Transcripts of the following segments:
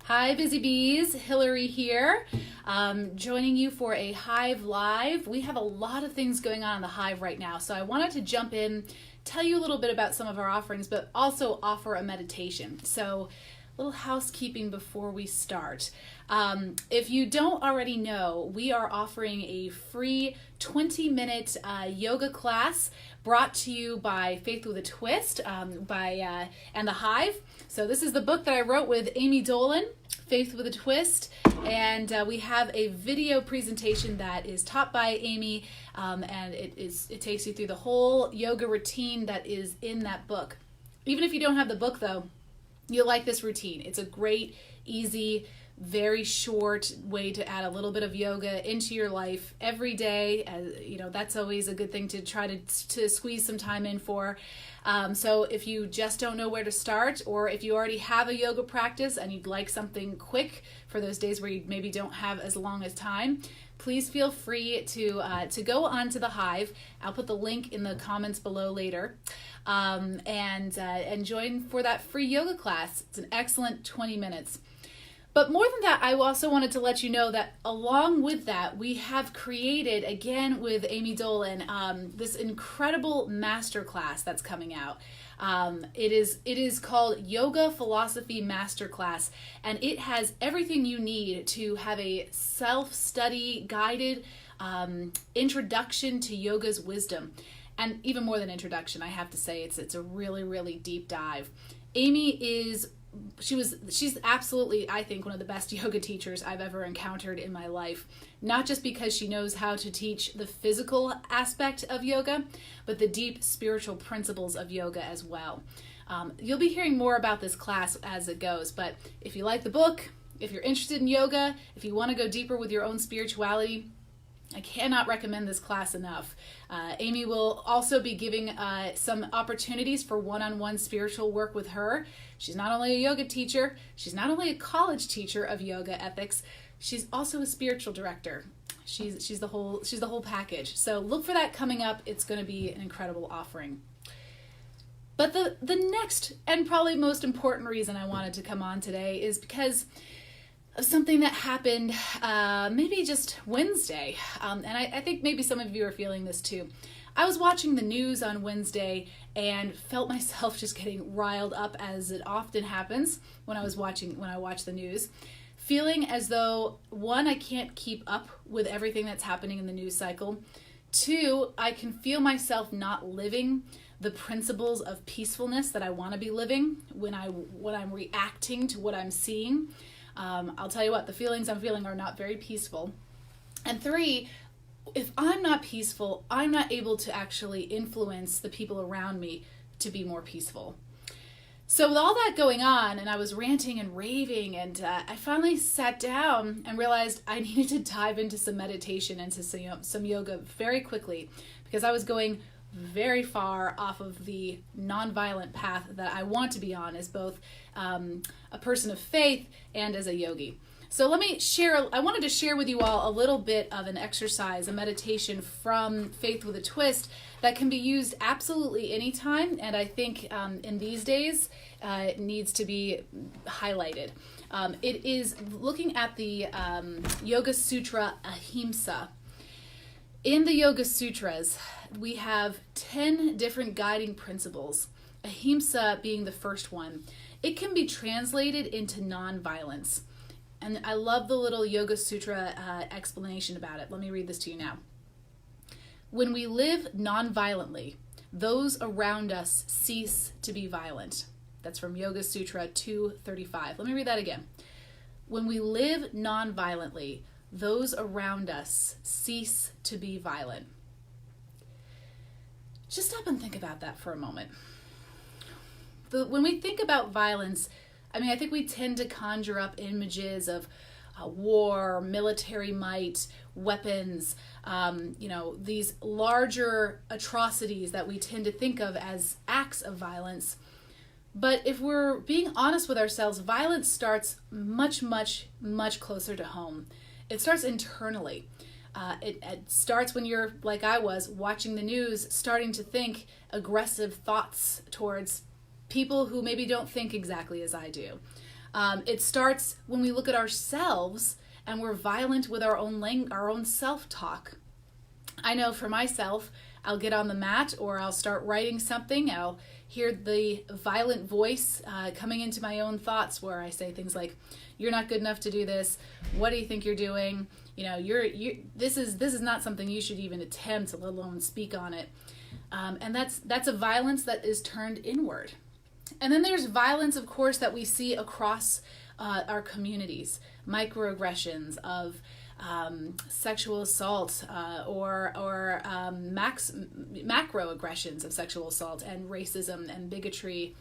Hi, Busy Bees. Hillary here, joining you for a Hive Live. We have a lot of things going on in the Hive right now, so I wanted to jump in, tell you a little bit about some of our offerings, but also offer a meditation. So, a little housekeeping before we start. If you don't already know, we are offering a free 20-minute yoga class brought to you by Faith with a Twist and the Hive. So this is the book that I wrote with Amy Dolan, Faith with a Twist, and we have a video presentation that is taught by Amy, and it takes you through the whole yoga routine that is in that book. Even if you don't have the book, though, you'll like this routine. It's a great, easy, very short way to add a little bit of yoga into your life every day. That's always a good thing to try to squeeze some time in for. So if you just don't know where to start, or if you already have a yoga practice and you'd like something quick for those days where you maybe don't have as long as time, please feel free to go onto the Hive. I'll put the link in the comments below later, and join for that free yoga class. It's an excellent 20 minutes. But more than that, I also wanted to let you know that along with that, we have created, again with Amy Dolan, this incredible masterclass that's coming out. It is called Yoga Philosophy Masterclass, and it has everything you need to have a self-study guided introduction to yoga's wisdom. And even more than introduction, I have to say, it's a really, really deep dive. Amy she's absolutely, I think, one of the best yoga teachers I've ever encountered in my life. Not just because she knows how to teach the physical aspect of yoga, but the deep spiritual principles of yoga as well. You'll be hearing more about this class as it goes, but if you like the book, if you're interested in yoga, if you want to go deeper with your own spirituality, I cannot recommend this class enough. Amy will also be giving some opportunities for one-on-one spiritual work with her. She's not only a yoga teacher, she's not only a college teacher of yoga ethics, she's also a spiritual director. She's the whole package. So look for that coming up. It's going to be an incredible offering. But the next and probably most important reason I wanted to come on today is because of something that happened maybe just Wednesday. And I think maybe some of you are feeling this too. I was watching the news on Wednesday and felt myself just getting riled up, as it often happens when I watch the news, feeling as though, one, I can't keep up with everything that's happening in the news cycle. Two, I can feel myself not living the principles of peacefulness that I want to be living when I'm reacting to what I'm seeing. I'll tell you what, the feelings I'm feeling are not very peaceful. And three, if I'm not peaceful, I'm not able to actually influence the people around me to be more peaceful. So with all that going on, and I was ranting and raving, and I finally sat down and realized I needed to dive into some meditation, into some yoga very quickly, because I was going very far off of the nonviolent path that I want to be on as both a person of faith and as a yogi. So I wanted to share with you all a little bit of an exercise, a meditation from Faith with a Twist that can be used absolutely anytime, and I think in these days it needs to be highlighted. It is looking at the Yoga Sutra Ahimsa. In the Yoga Sutras, we have 10 different guiding principles, Ahimsa being the first one. It can be translated into nonviolence. And I love the little Yoga Sutra explanation about it. Let me read this to you now. When we live nonviolently, those around us cease to be violent. That's from Yoga Sutra 235. Let me read that again. When we live nonviolently, those around us cease to be violent. Just stop and think about that for a moment. When we think about violence, I think we tend to conjure up images of war, military might, weapons, these larger atrocities that we tend to think of as acts of violence. But if we're being honest with ourselves, violence starts much, much, much closer to home. It starts internally. It starts when you're, like I was, watching the news, starting to think aggressive thoughts towards people who maybe don't think exactly as I do. It starts when we look at ourselves and we're violent with our own self-talk. I know for myself, I'll get on the mat or I'll start writing something. I'll hear the violent voice coming into my own thoughts where I say things like, "You're not good enough to do this. What do you think you're doing? This is not something you should even attempt, let alone speak on it." And that's a violence that is turned inward. And then there's violence, of course, that we see across our communities, microaggressions of sexual assault or macroaggressions of sexual assault and racism and bigotry,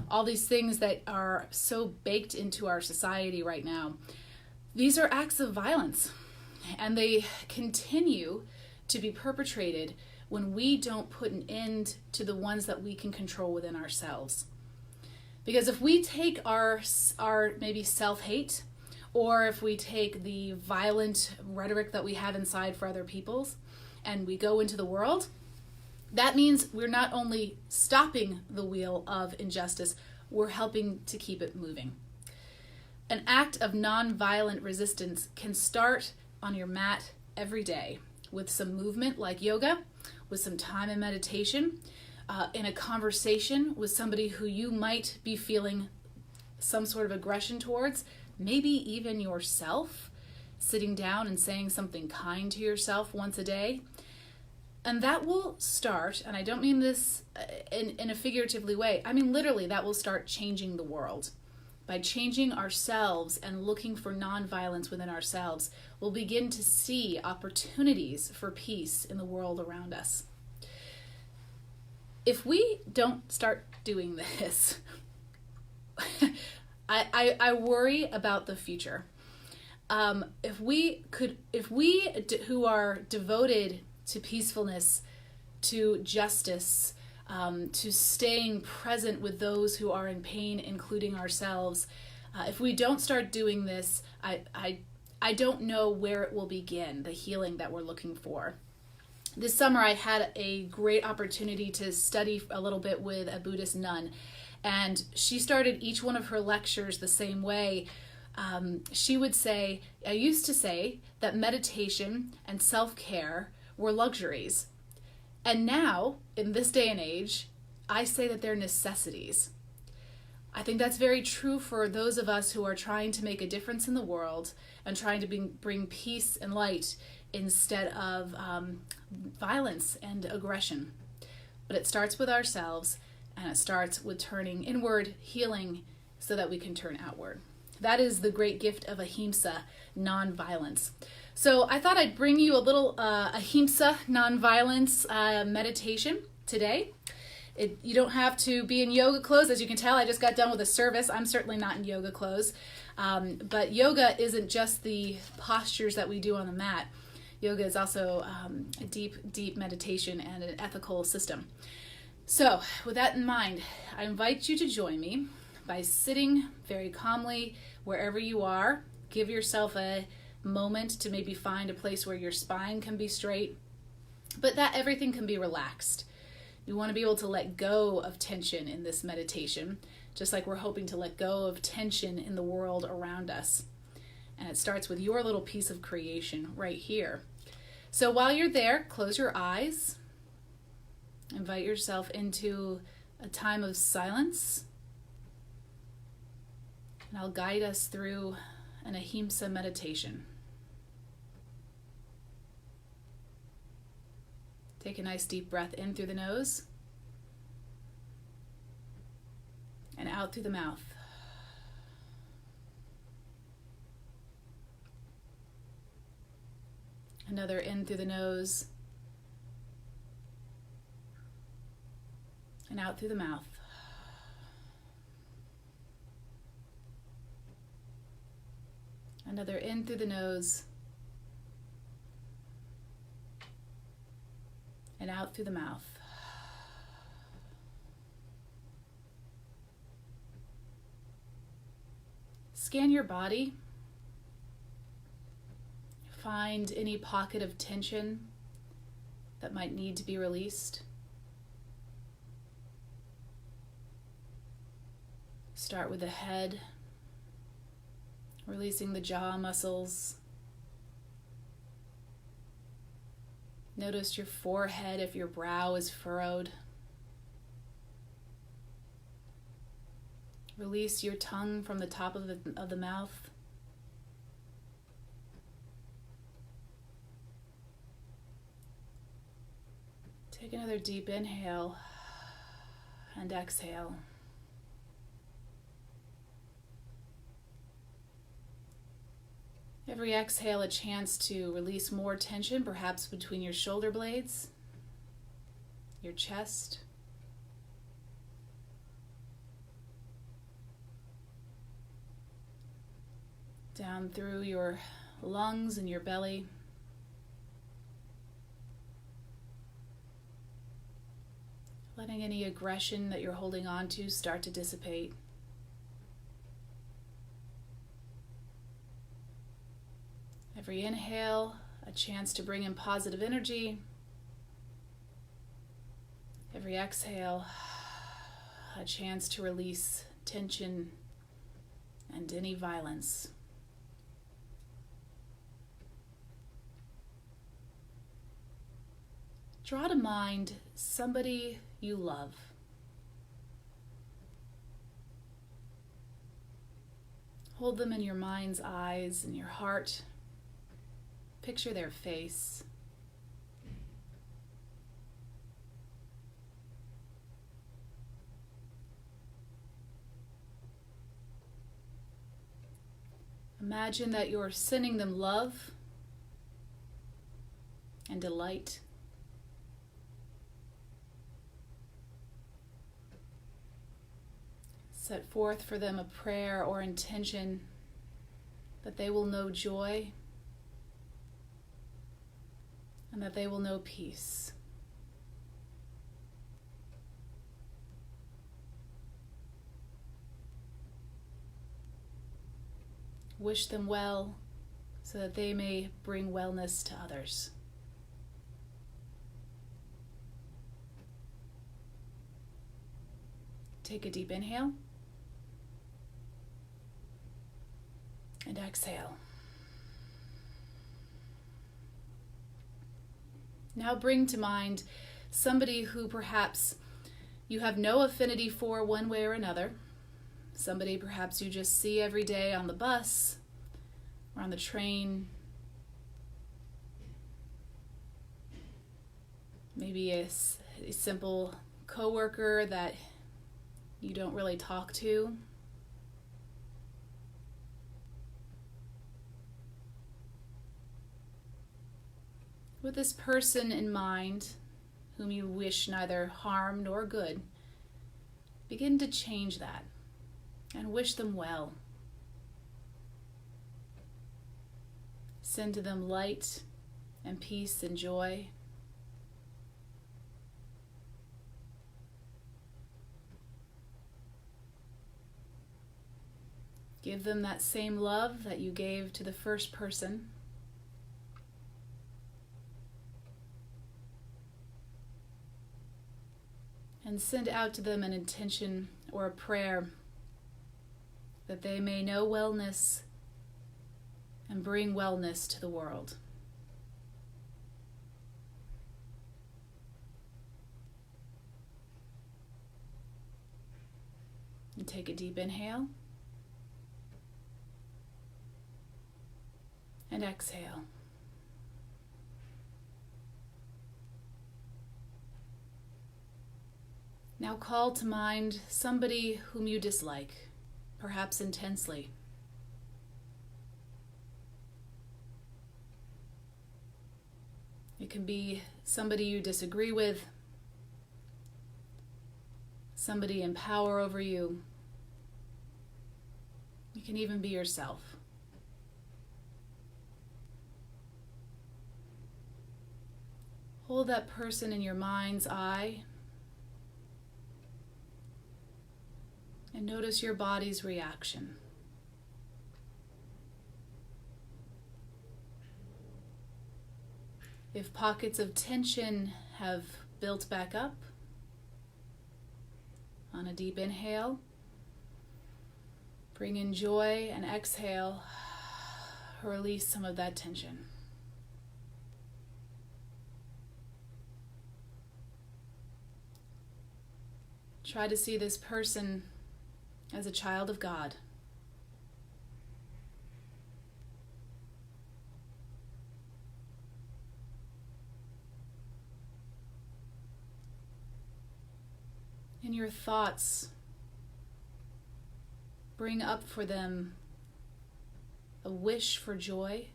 all these things that are so baked into our society right now. These are acts of violence, and they continue to be perpetrated when we don't put an end to the ones that we can control within ourselves. Because if we take our maybe self-hate, or if we take the violent rhetoric that we have inside for other people's and we go into the world, that means we're not only stopping the wheel of injustice, we're helping to keep it moving. An act of non-violent resistance can start on your mat every day with some movement like yoga, with some time in meditation, in a conversation with somebody who you might be feeling some sort of aggression towards, maybe even yourself, sitting down and saying something kind to yourself once a day. And that will start, and I don't mean this in a figuratively way, I mean literally that will start changing the world. By changing ourselves and looking for nonviolence within ourselves, we'll begin to see opportunities for peace in the world around us. If we don't start doing this, I worry about the future. If we who are devoted to peacefulness, to justice, to staying present with those who are in pain, including ourselves, if we don't start doing this, I don't know where it will begin, the healing that we're looking for. This summer I had a great opportunity to study a little bit with a Buddhist nun, and she started each one of her lectures the same way. She would say, I used to say that meditation and self-care were luxuries. And now, in this day and age, I say that they're necessities. I think that's very true for those of us who are trying to make a difference in the world and trying to bring peace and light instead of violence and aggression. But it starts with ourselves, and it starts with turning inward, healing, so that we can turn outward. That is the great gift of ahimsa, non-violence. So I thought I'd bring you a little ahimsa, non-violence meditation today. You don't have to be in yoga clothes. As you can tell, I just got done with a service. I'm certainly not in yoga clothes. But yoga isn't just the postures that we do on the mat. Yoga is also a deep meditation and an ethical system. So with that in mind, I invite you to join me by sitting very calmly wherever you are. Give yourself a moment to maybe find a place where your spine can be straight, but that everything can be relaxed. You want to be able to let go of tension in this meditation, just like we're hoping to let go of tension in the world around us. And it starts with your little piece of creation right here. So while you're there, close your eyes. Invite yourself into a time of silence. And I'll guide us through an ahimsa meditation. Take a nice deep breath in through the nose and out through the mouth. Another in through the nose and out through the mouth. Another in through the nose and out through the mouth. Scan your body. Find any pocket of tension that might need to be released. Start with the head, Releasing the jaw muscles. Notice your forehead if your brow is furrowed. Release your tongue from the top of the mouth. Take another deep inhale and exhale. Every exhale, a chance to release more tension, perhaps between your shoulder blades, your chest. Down through your lungs and your belly. Letting any aggression that you're holding on to start to dissipate. Every inhale, a chance to bring in positive energy. Every exhale, a chance to release tension and any violence. Draw to mind somebody you love. Hold them in your mind's eyes and your heart. Picture their face. Imagine that you're sending them love and delight. Set forth for them a prayer or intention that they will know joy and that they will know peace. Wish them well so that they may bring wellness to others. Take a deep inhale and exhale. Now bring to mind somebody who perhaps you have no affinity for one way or another. Somebody perhaps you just see every day on the bus or on the train. Maybe a simple coworker that you don't really talk to. With this person in mind, whom you wish neither harm nor good, begin to change that and wish them well. Send to them light and peace and joy. Give them that same love that you gave to the first person. And send out to them an intention or a prayer that they may know wellness and bring wellness to the world. And take a deep inhale and exhale. Now call to mind somebody whom you dislike, perhaps intensely. It can be somebody you disagree with, somebody in power over you. It can even be yourself. Hold that person in your mind's eye and notice your body's reaction. If pockets of tension have built back up, on a deep inhale, Bring in joy and exhale. Release some of that tension. Try to see this person as a child of God. In your thoughts, bring up for them a wish for joy,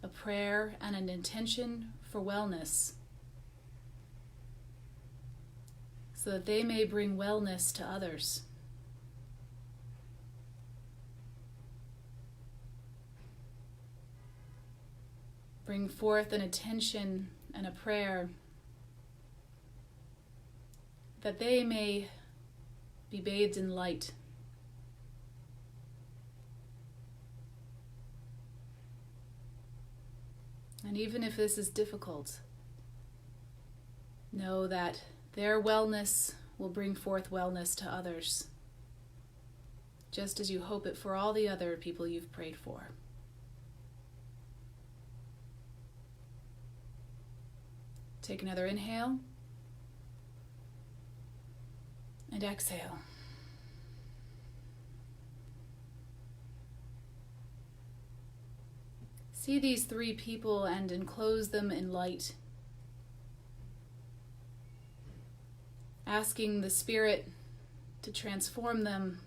a prayer, and an intention for wellness, so that they may bring wellness to others. Bring forth an intention and a prayer that they may be bathed in light. And even if this is difficult, know that their wellness will bring forth wellness to others, just as you hope it for all the other people you've prayed for. Take another inhale and exhale. See these three people and enclose them in light, asking the Spirit to transform them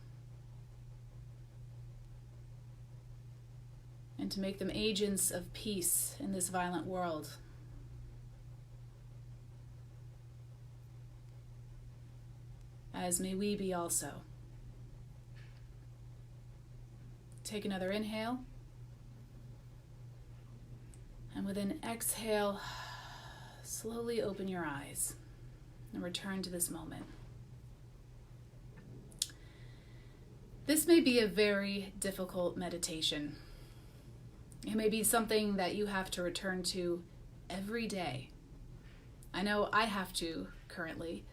and to make them agents of peace in this violent world. As may we be also. Take another inhale. And with an exhale, slowly open your eyes and return to this moment. This may be a very difficult meditation. It may be something that you have to return to every day. I know I have to currently.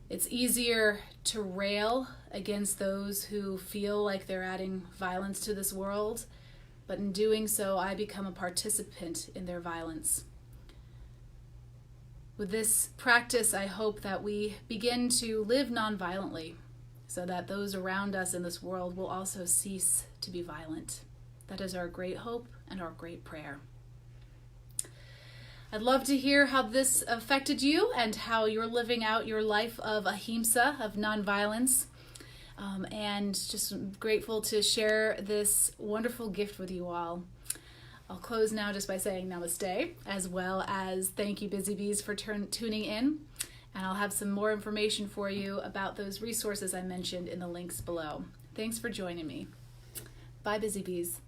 It's easier to rail against those who feel like they're adding violence to this world, but in doing so, I become a participant in their violence. With this practice, I hope that we begin to live nonviolently so that those around us in this world will also cease to be violent. That is our great hope and our great prayer. I'd love to hear how this affected you and how you're living out your life of ahimsa, of nonviolence. And just grateful to share this wonderful gift with you all. I'll close now just by saying namaste, as well as thank you, Busy Bees, for tuning in. And I'll have some more information for you about those resources I mentioned in the links below. Thanks for joining me. Bye, Busy Bees.